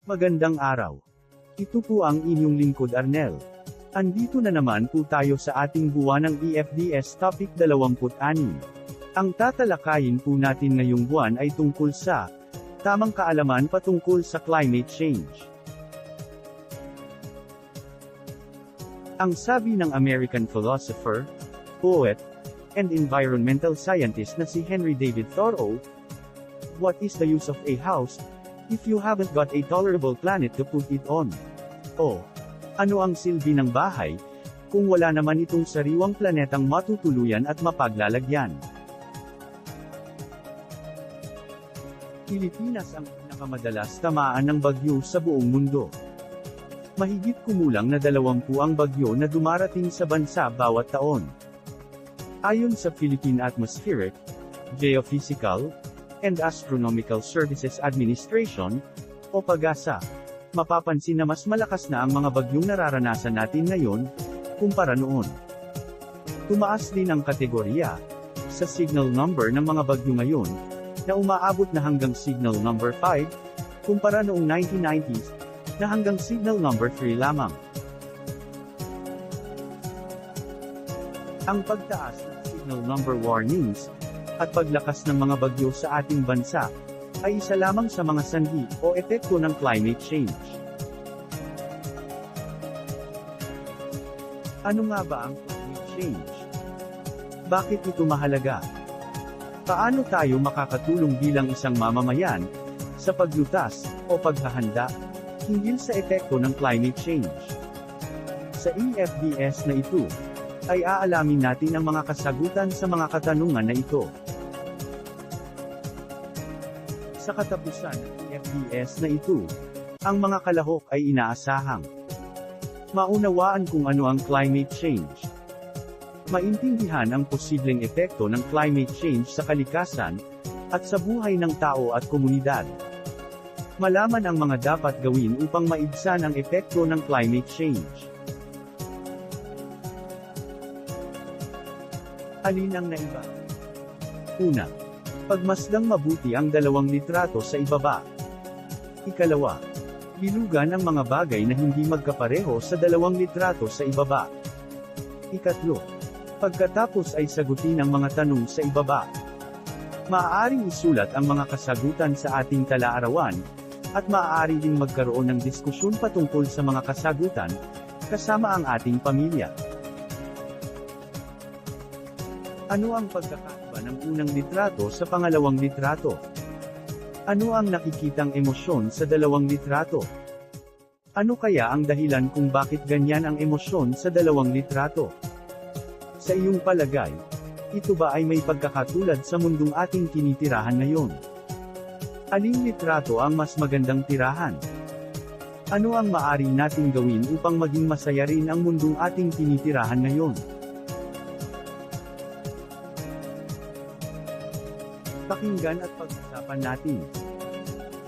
Magandang araw. Ito po ang inyong lingkod Arnel. Andito na naman po tayo sa ating buwan ng EFDS Topic 26. Ang tatalakayin po natin ngayong buwan ay tungkol sa tamang kaalaman patungkol sa climate change. Ang sabi ng American philosopher, poet, and environmental scientist na si Henry David Thoreau, "What is the use of a house if you haven't got a tolerable planet to put it on?" O, ano ang silbi ng bahay, kung wala naman itong sariwang planetang matutuluyan at mapaglalagyan? Pilipinas ang pinakamadalas tamaan ng bagyo sa buong mundo. Mahigit kumulang na 20 ang bagyo na dumarating sa bansa bawat taon. Ayon sa Philippine Atmospheric, Geophysical, and Astronomical Services Administration, o PAGASA, mapapansin na mas malakas na ang mga bagyong nararanasan natin ngayon, kumpara noon. Tumaas din ang kategorya sa signal number ng mga bagyo ngayon, na umaabot na hanggang signal number 5, kumpara noong 1990s, na hanggang signal number 3 lamang. Ang pagtaas ng signal number warnings, at paglakas ng mga bagyo sa ating bansa, ay isa lamang sa mga sanhi o epekto ng climate change. Ano nga ba ang climate change? Bakit ito mahalaga? Paano tayo makakatulong bilang isang mamamayan sa paglutas o paghahanda hinggil sa epekto ng climate change? Sa EFDS na ito, ay aalamin natin ang mga kasagutan sa mga katanungan na ito. Sa katapusan ng EFDS na ito, ang mga kalahok ay inaasahang maunawaan kung ano ang climate change, maintindihan ang posibleng epekto ng climate change sa kalikasan, at sa buhay ng tao at komunidad, malaman ang mga dapat gawin upang maibsan ang epekto ng climate change. Alin ang naiba? Una, pagmasdang mabuti ang 2 litrato sa ibaba. Ikalawa, bilugan ang mga bagay na hindi magkapareho sa 2 litrato sa ibaba. Ikatlo, pagkatapos ay sagutin ang mga tanong sa ibaba. Maaaring isulat ang mga kasagutan sa ating tala-arawan, at maaari din magkaroon ng diskusyon patungkol sa mga kasagutan, kasama ang ating pamilya. Ano ang pagkakaiba ng unang litrato sa pangalawang litrato? Ano ang nakikitang emosyon sa 2 litrato? Ano kaya ang dahilan kung bakit ganyan ang emosyon sa 2 litrato? Sa iyong palagay, ito ba ay may pagkakatulad sa mundong ating tinitirahan ngayon? Aling litrato ang mas magandang tirahan? Ano ang maaari nating gawin upang maging masaya rin ang mundong ating tinitirahan ngayon? Pakinggan at pag-usapan natin.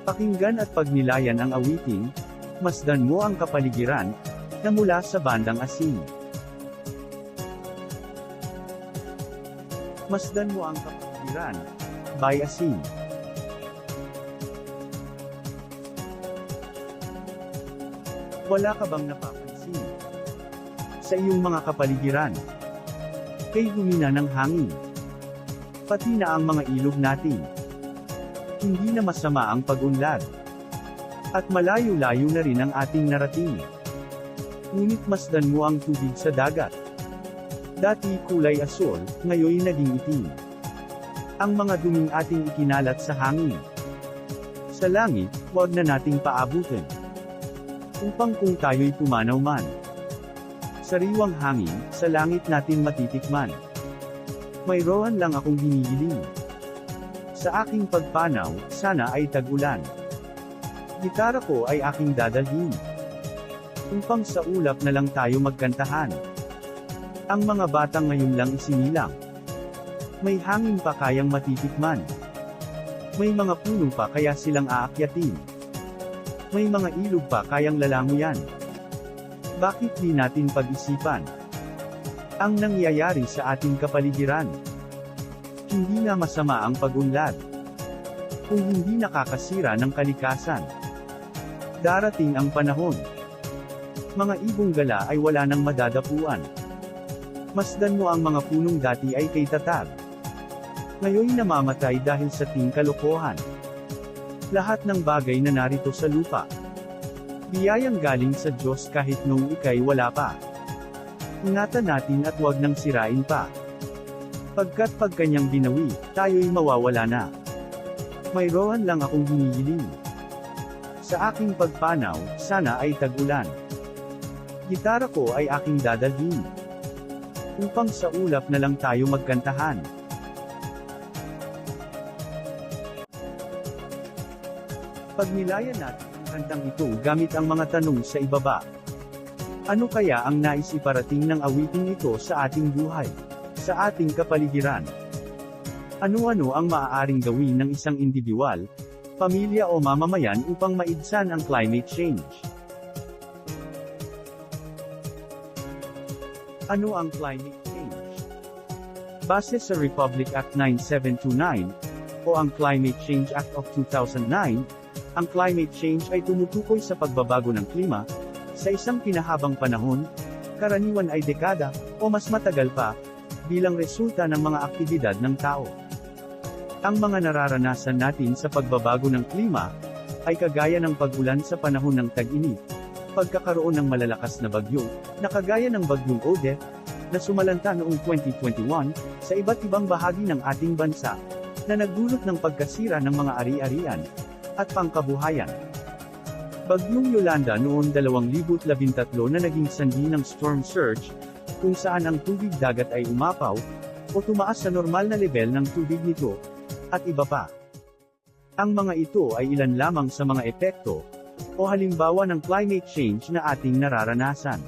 Pakinggan at pagnilayan ang awiting, "Masdan mo ang kapaligiran," na mula sa bandang Asin. Masdan mo ang kapaligiran, by Asin. Wala ka bang napapansin sa iyong mga kapaligiran? Kay humina ng hangin, pati na ang mga ilog natin. Hindi na masama ang pag-unlad. At malayo-layo na rin ang ating narating. Ngunit masdan mo ang tubig sa dagat. Dati kulay asul, ngayon naging itim. Ang mga duming ating ikinalat sa hangin. Sa langit, huwag na nating paabutin. Upang kung tayo'y pumanaw man, sariwang hangin, sa langit natin matitikman. Mayroon lang akong hinihiling. Sa aking pagpanaw, sana ay tag-ulan. Gitara ko ay aking dadalhin. Upang sa ulap na lang tayo magkantahan. Ang mga batang ngayon lang isinilang. May hangin pa kayang matitikman. May mga puno pa kaya silang aakyatin. May mga ilog pa kayang lalanguyan. Bakit di natin pag-isipan ang nangyayari sa ating kapaligiran? Hindi na masama ang pag-unlad, kung hindi nakakasira ng kalikasan. Darating ang panahon. Mga ibong gala ay wala nang madadapuan. Masdan mo ang mga punong dati ay kay tatag. Ngayon namamatay dahil sa ting kalokohan. Lahat ng bagay na narito sa lupa. Biyayang galing sa Diyos kahit nung ika'y wala pa. Ingatan natin at huwag nang sirain pa. Pagkat pag kanyang binawi, tayo'y mawawala na. Mayroon lang akong hinihiling. Sa aking pagpanaw, sana ay tag-ulan. Gitara ko ay aking dadalhin. Upang sa ulap na lang tayo magkantahan. Pagnilayan natin ang kantang ito gamit ang mga tanong sa ibaba. Ano kaya ang nais iparating ng awiting ito sa ating buhay? Sa ating kapaligiran? Ano-ano ang maaaring gawin ng isang individual, pamilya o mamamayan upang maibsan ang climate change? Ano ang climate change? Base sa Republic Act 9729, o ang Climate Change Act of 2009, ang climate change ay tumutukoy sa pagbabago ng klima, sa isang pinahabang panahon, karaniwan ay dekada, o mas matagal pa, bilang resulta ng mga aktibidad ng tao. Ang mga nararanasan natin sa pagbabago ng klima, ay kagaya ng pag-ulan sa panahon ng tag-init, pagkakaroon ng malalakas na bagyo, na kagaya ng bagyong Odette, na sumalanta noong 2021, sa iba't ibang bahagi ng ating bansa, na nagdulot ng pagkasira ng mga ari-arian, at pangkabuhayan. Bagyong Yolanda noong 2013 na naging sanhi ng storm surge, kung saan ang tubig dagat ay umapaw, o tumaas sa normal na level ng tubig nito, at iba pa. Ang mga ito ay ilan lamang sa mga epekto, o halimbawa ng climate change na ating nararanasan.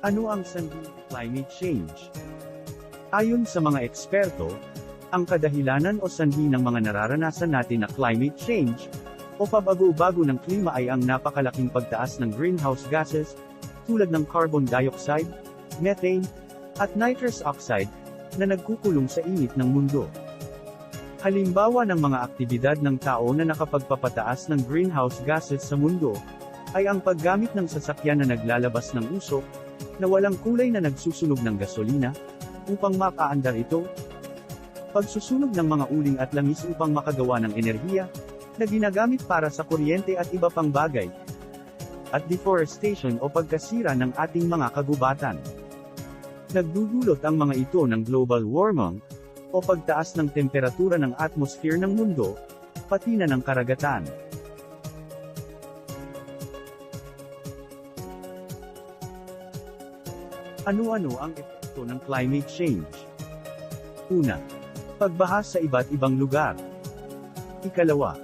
Ano ang sanhi ng climate change? Ayon sa mga eksperto, ang kadahilanan o sanhi ng mga nararanasan natin na climate change, o pabago-bago ng klima ay ang napakalaking pagtaas ng greenhouse gases, tulad ng carbon dioxide, methane, at nitrous oxide, na nagkukulong sa init ng mundo. Halimbawa ng mga aktibidad ng tao na nakapagpapataas ng greenhouse gases sa mundo, ay ang paggamit ng sasakyan na naglalabas ng usok, na walang kulay na nagsusunog ng gasolina, upang mapaandar ito, pagsusunog ng mga uling at langis upang makagawa ng enerhiya, na ginagamit para sa kuryente at iba pang bagay, at deforestation o pagkasira ng ating mga kagubatan. Nagdudulot ang mga ito ng global warming, o pagtaas ng temperatura ng atmosphere ng mundo, pati na ng karagatan. Ano-ano ang epekto ng climate change? Una, pagbaha sa iba't ibang lugar. Ikalawa,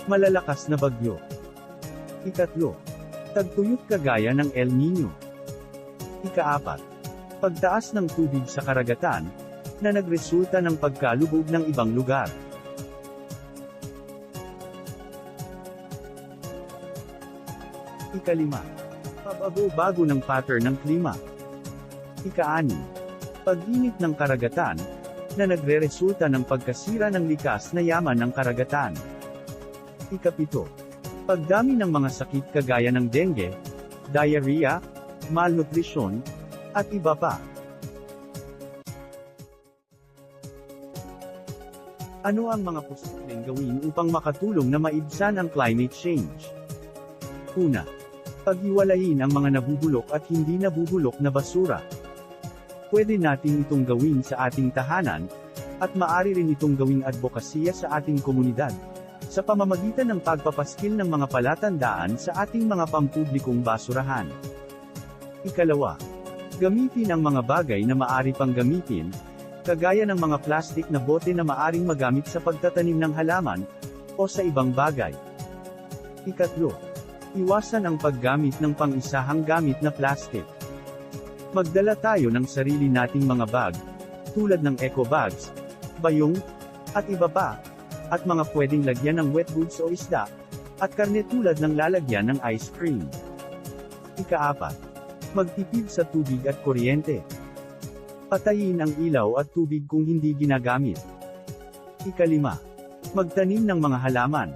malalakas na bagyo. Ikatlo, tagtuyot kagaya ng El Niño. Ikaapat, pagtaas ng tubig sa karagatan, na nagresulta ng pagkalubog ng ibang lugar. Ikalima, pabago-bago ng pattern ng klima. Ika-6, pag-init ng karagatan, na nagre-resulta ng pagkasira ng likas na yaman ng karagatan. Ika-7, pagdami ng mga sakit kagaya ng dengue, diarrhea, malnutrition, at iba pa. Ano ang mga posibleng gawin upang makatulong na maibsan ang climate change? Una, paghiwalayin ang mga nabubulok at hindi nabubulok na basura. Pwede natin itong gawin sa ating tahanan, at maaari rin itong gawing advokasya sa ating komunidad, sa pamamagitan ng pagpapaskil ng mga palatandaan sa ating mga pampublikong basurahan. Ikalawa, gamitin ang mga bagay na maaari pang gamitin, kagaya ng mga plastik na bote na maaring magamit sa pagtatanim ng halaman, o sa ibang bagay. Ikatlo, iwasan ang paggamit ng pang-isahang gamit na plastik. Magdala tayo ng sarili nating mga bag, tulad ng eco bags, bayong, at iba pa, at mga pwedeng lagyan ng wet goods o isda, at karne tulad ng lalagyan ng ice cream. Ika-4, magtipid sa tubig at kuryente. Patayin ang ilaw at tubig kung hindi ginagamit. Ika-5, Magtanim ng mga halaman.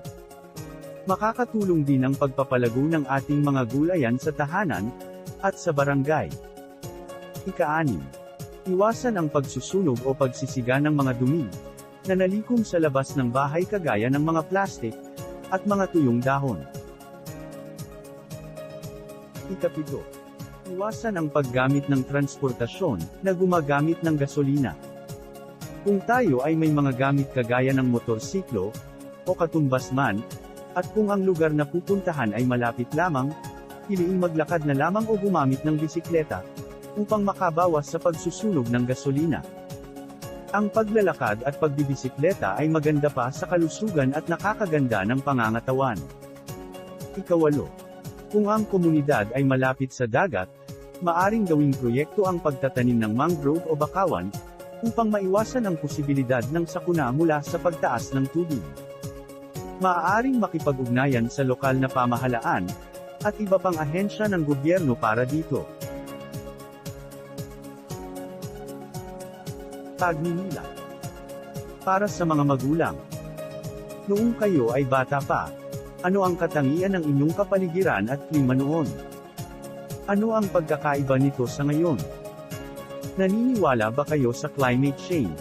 Makakatulong din ang pagpapalago ng ating mga gulayan sa tahanan, at sa barangay. Ika-6. Iwasan ang pagsusunog o pagsisiga ng mga dumi, na nalikom sa labas ng bahay kagaya ng mga plastik, at mga tuyong dahon. Ika-7. Iwasan ang paggamit ng transportasyon, na gumagamit ng gasolina. Kung tayo ay may mga gamit kagaya ng motorsiklo, o katumbas man, at kung ang lugar na pupuntahan ay malapit lamang, piliing maglakad na lamang o gumamit ng bisikleta, upang makabawas sa pagsusunog ng gasolina. Ang paglalakad at pagbibisikleta ay maganda pa sa kalusugan at nakakaganda ng pangangatawan. Ika-8. Kung ang komunidad ay malapit sa dagat, maaring gawing proyekto ang pagtatanim ng mangrove o bakawan, upang maiwasan ang posibilidad ng sakuna mula sa pagtaas ng tubig. Maaaring makipag-ugnayan sa lokal na pamahalaan, at iba pang ahensya ng gobyerno para dito. Pagninilay. Para sa mga magulang. Noong kayo ay bata pa, ano ang katangian ng inyong kapaligiran at klima noon? Ano ang pagkakaiba nito sa ngayon? Naniniwala ba kayo sa climate change?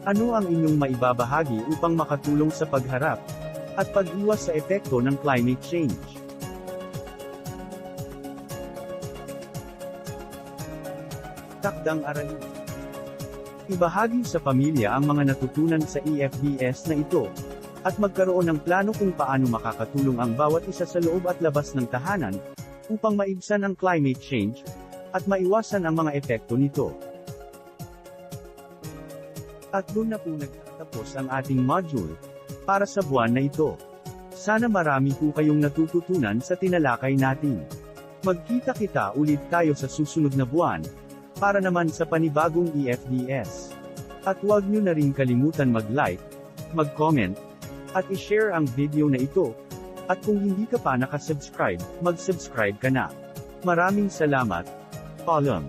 Ano ang inyong maibabahagi upang makatulong sa pagharap at pag-iwas sa epekto ng climate change? Takdang aralin. Ibahagi sa pamilya ang mga natutunan sa EFDS na ito, at magkaroon ng plano kung paano makakatulong ang bawat isa sa loob at labas ng tahanan, upang maibsan ang climate change, at maiwasan ang mga epekto nito. At doon na po nagtatapos ang ating module, para sa buwan na ito. Sana marami po kayong natututunan sa tinalakay natin. Magkita-kita ulit tayo sa susunod na buwan, para naman sa panibagong EFDS. At huwag nyo na rin kalimutan mag-like, mag-comment, at i-share ang video na ito. At kung hindi ka pa nakasubscribe, mag-subscribe ka na. Maraming salamat. Paalam.